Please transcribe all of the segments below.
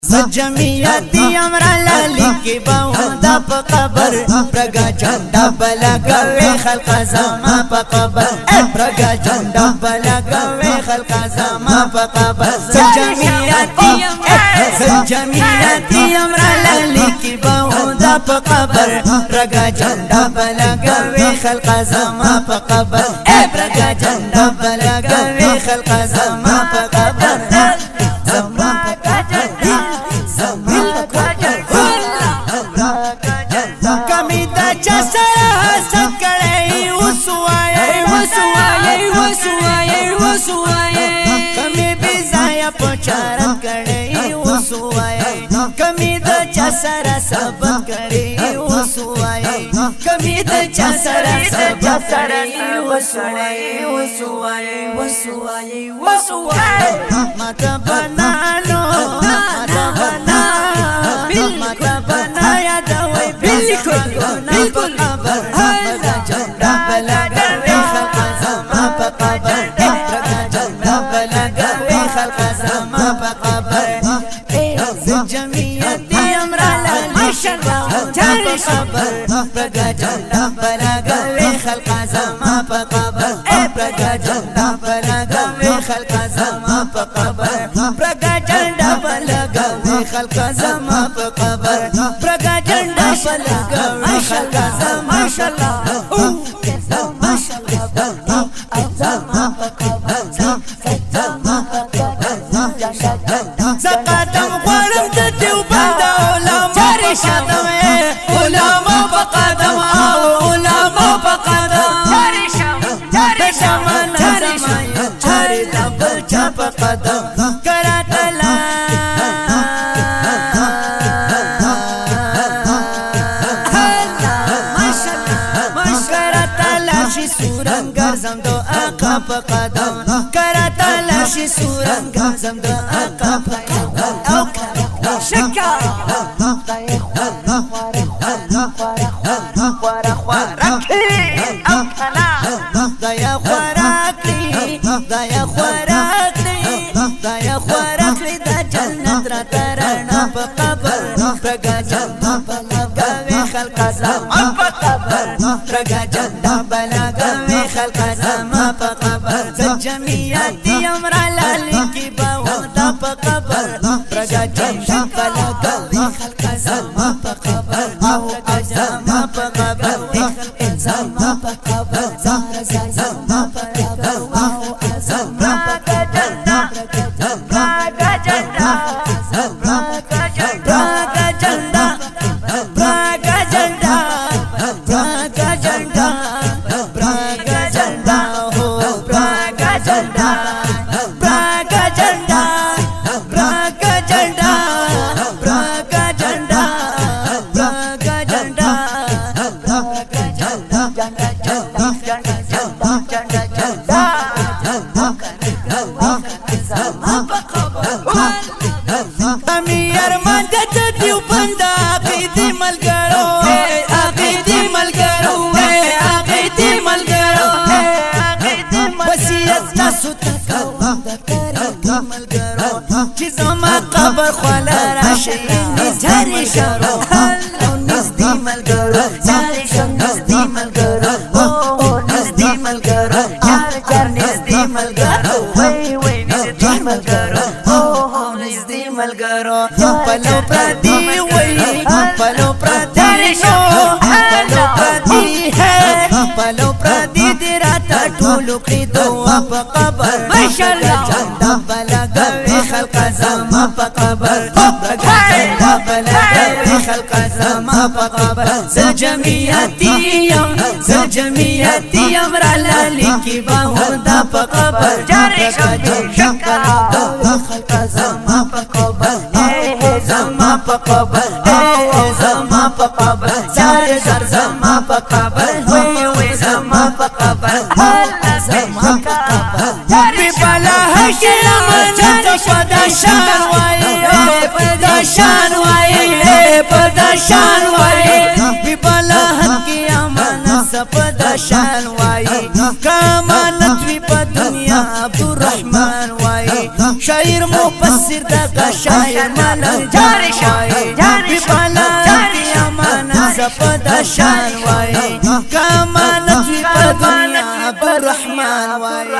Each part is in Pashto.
جمعیتی امرالا لکی باوندا پا قبر پرگا جنڈا بلگوی خلق زما پا قبر پرگا جنڈا بلگوی خلق زما پا قبر جمعیتی امرالا لکی باوندا پا قبر پرگا جنڈا بلگوی خلق زما پا قبر پرگا جنڈا بلگوی خلق زما پا قبر کمی بیزایا پچارت کڑی وسوائے کمی دا چسرا سبت کڑی وسوائے کمی دا چسرا سبت کڑی وسوائے وسوائے وسوائے وسوائے ماتا بنانو ماتا بنا ماتا بنایا دوئی بالکل بالکل ماتا جنڈا بلا گوی خلق زما پا قبر جمعیتی امرالا لیشن جاری خبر پرگا جنڈا بلگوی خلق زما پا قبر پرگا جنڈا بلگوی خلق زما پا قبر پرگا جنڈا بلگوی خلق زما پا قبر پرگا جنڈا بلگوی خلق زما زقادم غورم تدیو بندا علماء شادم علماء بقادم علماء بقادم جاری شمان جاری دبل چاپ قدم کراتلا کراتلا شی سورنگر زم دو آقا پا قدم کراتلا شی سورنگر زم دو آقا پا قدم شکا دایا خوراکلی دایا خوراکلی دایا خوراکلی دا جنت را ترانا پا قبر پرگا جنڈا بلگوی خلق زما پا قبر پرگا جنڈا بلگوی خلق زما پا قبر جمعیتی امرالا لکی باوندا پا قبر پرگا جنڈا بلگوی خلق زما پا قبر پرگا زما پا قبر زما پا قبر زما پا قبر زما پا جنڈا پرگا جنڈا پرگا جنڈا پرگا جنڈا پرگا جنڈا پرگا جنڈا ہو پرگا جنڈا پرگا جنڈا پرگا جنڈا پرگا جنڈا پرگا جنڈا امیر مدد دیو بندا عقیدی ملگرو عقیدی ملگرو عقیدی ملگرو وسیعت تاسو تکو دکر ملگرو چی زما قبر خوالا راشی نزاری شارو نزدی ملگرو زاری شو نزدی ملگرو نزدی ملگرو جار نزدی ملگرو وی نزدی ملگرو نزدی ملگرو پلو پردی وی پلو پردی نو پلو پردی ہے پلو پردی دیراتا ٹھولو کری دو پا قبر جنڈا بلگوی خلق زما پا قبر جنڈا بلگوی خلق زما پا قبر زجمعیتی امرالا لکی باوندا پا قبر جنڈا بلگوی خلق زما پا قبر زما پا قبر زما پا قبر زار زما پا قبر زما پا قبر زما پا قبر بی بلا حشی امانت پدشان وائی پدشان وائی پدشان وائی بی بلا حقی امانت پدشان وائی کامانت وی پا دنیا عبدالرحمن وائی شاعر مفسر دغه شاعر ملنګ جان شاعر بالا کی امانت زپد شان وای کمانت وی په دنیا برحمان وای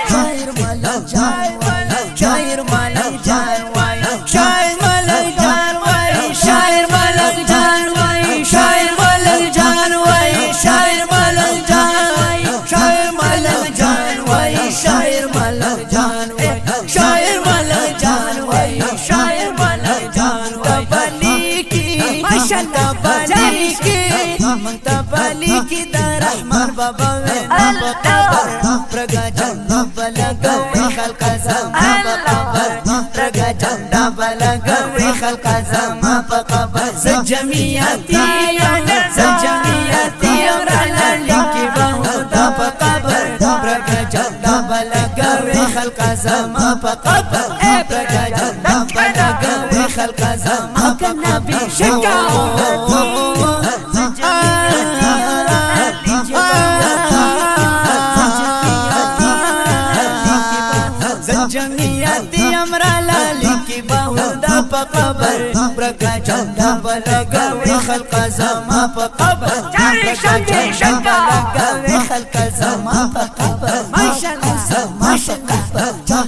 شاعر ملنګ جان وای شاعر ملنګ جان وای شاعر ملنګ جان وای شاعر ملنګ جان وای شاعر ملنګ جان وای شاعر ملنګ جان وای شاعر ملنګ جان وای شاعر ملنګ جان وای شاعر ملنګ جان وای شاعر ملنګ جان وای تبلی کی ماشاءاللہ تبلی کی تبلی کی در رحمان بابا و قبر پرگا جندا بلگا خلق زما قبر پرگا جندا بلگا خلق زما قبر سجمیاتی سجمیاتی اور لکی بہدا قبر پرگا جندا بلگا خلق زما قبر پرگا جندا بلگا خلق زما نبی جمعیتی امرا لالی کی باہودا پا قبر برکا چندا بلگا خلق زما پا قبر برکا چندا بلگا خلق زما پا قبر ماشاءاللہ ماشاءاللہ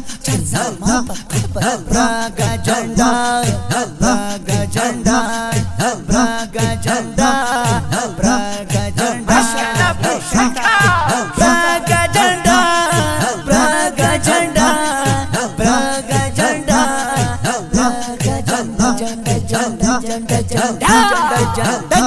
زما پا قبر برکا چندا برکا چندا برکا چندا برکا چندا برکا چندا برکا چندا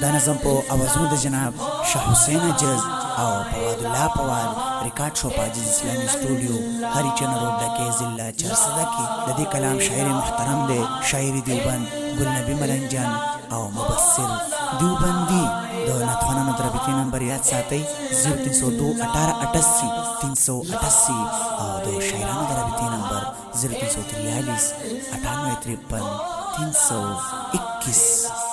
دا نظم په اوازونو د جناب شاه حسین اجز او فواد الله فواد ریکارډ شو په عزیز اسلامي سټوډیو هری چن روډ دکې ضلع چرسده کې د دې کلام شاعر محترم دی شاعر دیوبند ګل نبی ملنجان او مبصر دیوبندی د ناتونا نو دربتی نمبر یاد ساتئ 0302 1888 388 او د شاعرانو دربتی نمبر 0343 9853 321